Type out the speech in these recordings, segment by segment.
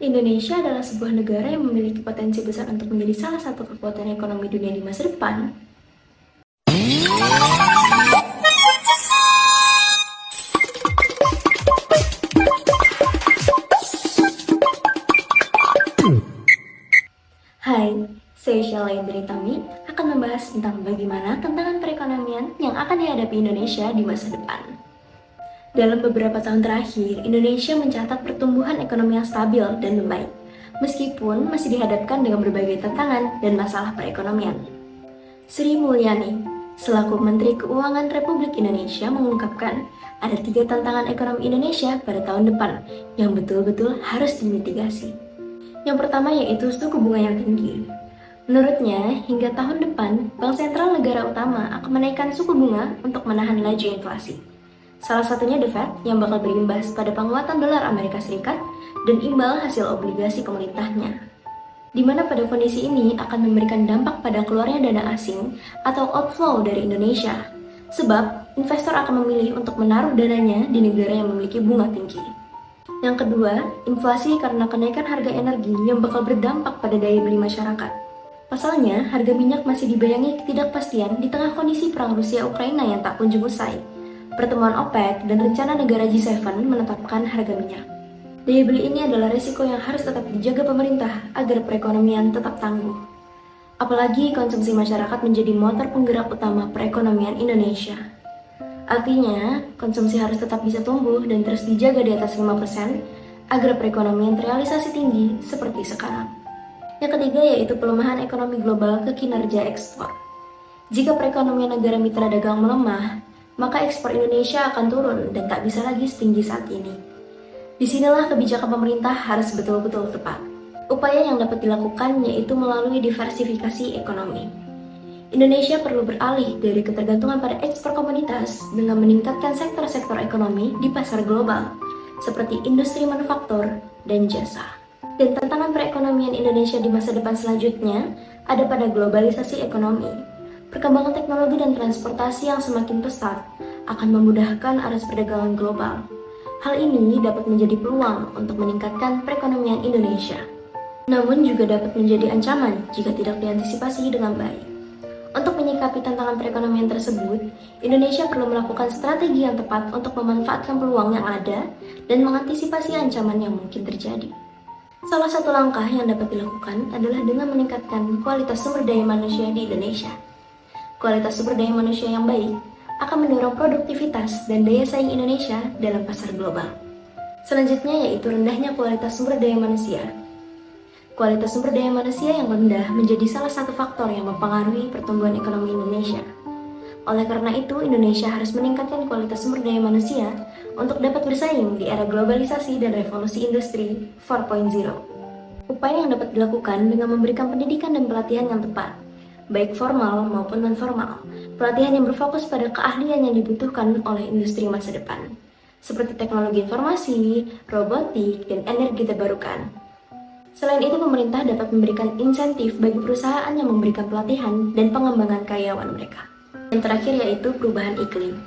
Indonesia adalah sebuah negara yang memiliki potensi besar untuk menjadi salah satu kekuatan ekonomi dunia di masa depan. Hai, saya Shalay Tami akan membahas tentang bagaimana tantangan perekonomian yang akan dihadapi Indonesia di masa depan. Dalam beberapa tahun terakhir, Indonesia mencatat pertumbuhan ekonomi yang stabil dan membaik, meskipun masih dihadapkan dengan berbagai tantangan dan masalah perekonomian. Sri Mulyani, selaku Menteri Keuangan Republik Indonesia, mengungkapkan ada 3 tantangan ekonomi Indonesia pada tahun depan yang betul-betul harus dimitigasi. Yang pertama yaitu suku bunga yang tinggi. Menurutnya, hingga tahun depan, Bank Sentral negara utama akan menaikkan suku bunga untuk menahan laju inflasi. Salah satunya The Fed yang bakal berimbas pada penguatan dolar Amerika Serikat dan imbal hasil obligasi pemerintahnya. Di mana pada kondisi ini akan memberikan dampak pada keluarnya dana asing atau outflow dari Indonesia. Sebab, investor akan memilih untuk menaruh dananya di negara yang memiliki bunga tinggi. Yang kedua, inflasi karena kenaikan harga energi yang bakal berdampak pada daya beli masyarakat. Pasalnya, harga minyak masih dibayangi ketidakpastian di tengah kondisi perang Rusia-Ukraina yang tak kunjung usai. Pertemuan OPEC dan rencana negara G7 menetapkan harga minyak. Daya beli ini adalah risiko yang harus tetap dijaga pemerintah agar perekonomian tetap tangguh. Apalagi konsumsi masyarakat menjadi motor penggerak utama perekonomian Indonesia. Artinya, konsumsi harus tetap bisa tumbuh dan terus dijaga di atas 5% agar perekonomian terrealisasi tinggi seperti sekarang. Yang ketiga yaitu pelemahan ekonomi global ke kinerja ekspor. Jika perekonomian negara mitra dagang melemah, maka ekspor Indonesia akan turun dan tak bisa lagi setinggi saat ini. Disinilah kebijakan pemerintah harus betul-betul tepat. Upaya yang dapat dilakukan yaitu melalui diversifikasi ekonomi. Indonesia perlu beralih dari ketergantungan pada ekspor komoditas dengan meningkatkan sektor-sektor ekonomi di pasar global, seperti industri manufaktur dan jasa. Dan tantangan perekonomian Indonesia di masa depan selanjutnya ada pada globalisasi ekonomi. Perkembangan teknologi dan transportasi yang semakin pesat akan memudahkan arus perdagangan global. Hal ini dapat menjadi peluang untuk meningkatkan perekonomian Indonesia. Namun juga dapat menjadi ancaman jika tidak diantisipasi dengan baik. Untuk menyikapi tantangan perekonomian tersebut, Indonesia perlu melakukan strategi yang tepat untuk memanfaatkan peluang yang ada dan mengantisipasi ancaman yang mungkin terjadi. Salah satu langkah yang dapat dilakukan adalah dengan meningkatkan kualitas sumber daya manusia di Indonesia. Kualitas sumber daya manusia yang baik akan mendorong produktivitas dan daya saing Indonesia dalam pasar global. Selanjutnya yaitu rendahnya kualitas sumber daya manusia. Kualitas sumber daya manusia yang rendah menjadi salah satu faktor yang mempengaruhi pertumbuhan ekonomi Indonesia. Oleh karena itu, Indonesia harus meningkatkan kualitas sumber daya manusia untuk dapat bersaing di era globalisasi dan revolusi industri 4.0. Upaya yang dapat dilakukan dengan memberikan pendidikan dan pelatihan yang tepat, baik formal maupun non-formal, pelatihan yang berfokus pada keahlian yang dibutuhkan oleh industri masa depan, seperti teknologi informasi, robotik, dan energi terbarukan. Selain itu, pemerintah dapat memberikan insentif bagi perusahaan yang memberikan pelatihan dan pengembangan karyawan mereka. Yang terakhir yaitu perubahan iklim.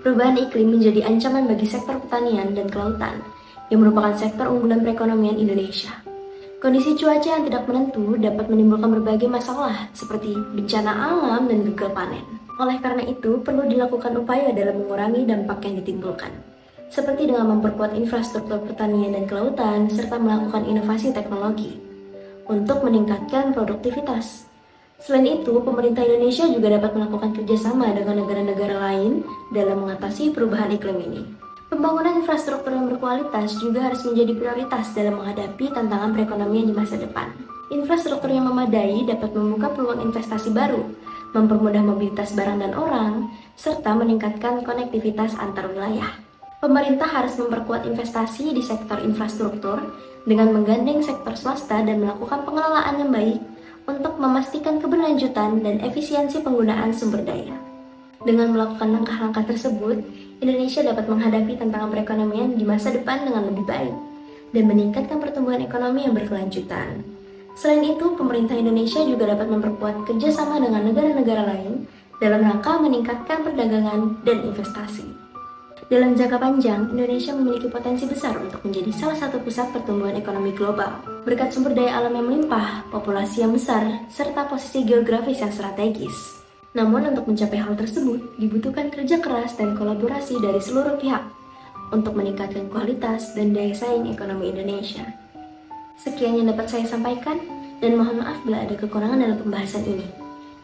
Perubahan iklim menjadi ancaman bagi sektor pertanian dan kelautan, yang merupakan sektor unggulan perekonomian Indonesia. Kondisi cuaca yang tidak menentu dapat menimbulkan berbagai masalah seperti bencana alam dan gagal panen. Oleh karena itu, perlu dilakukan upaya dalam mengurangi dampak yang ditimbulkan, seperti dengan memperkuat infrastruktur pertanian dan kelautan, serta melakukan inovasi teknologi untuk meningkatkan produktivitas. Selain itu, pemerintah Indonesia juga dapat melakukan kerjasama dengan negara-negara lain dalam mengatasi perubahan iklim ini. Pembangunan infrastruktur yang berkualitas juga harus menjadi prioritas dalam menghadapi tantangan perekonomian di masa depan. Infrastruktur yang memadai dapat membuka peluang investasi baru, mempermudah mobilitas barang dan orang, serta meningkatkan konektivitas antar wilayah. Pemerintah harus memperkuat investasi di sektor infrastruktur dengan menggandeng sektor swasta dan melakukan pengelolaan yang baik untuk memastikan keberlanjutan dan efisiensi penggunaan sumber daya. Dengan melakukan langkah-langkah tersebut, Indonesia dapat menghadapi tantangan perekonomian di masa depan dengan lebih baik dan meningkatkan pertumbuhan ekonomi yang berkelanjutan. Selain itu, pemerintah Indonesia juga dapat memperkuat kerjasama dengan negara-negara lain dalam rangka meningkatkan perdagangan dan investasi. Dalam jangka panjang, Indonesia memiliki potensi besar untuk menjadi salah satu pusat pertumbuhan ekonomi global. Berkat sumber daya alam yang melimpah, populasi yang besar, serta posisi geografis yang strategis. Namun untuk mencapai hal tersebut, dibutuhkan kerja keras dan kolaborasi dari seluruh pihak untuk meningkatkan kualitas dan daya saing ekonomi Indonesia. Sekian yang dapat saya sampaikan, dan mohon maaf bila ada kekurangan dalam pembahasan ini.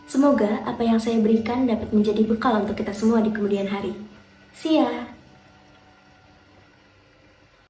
Semoga apa yang saya berikan dapat menjadi bekal untuk kita semua di kemudian hari. See ya!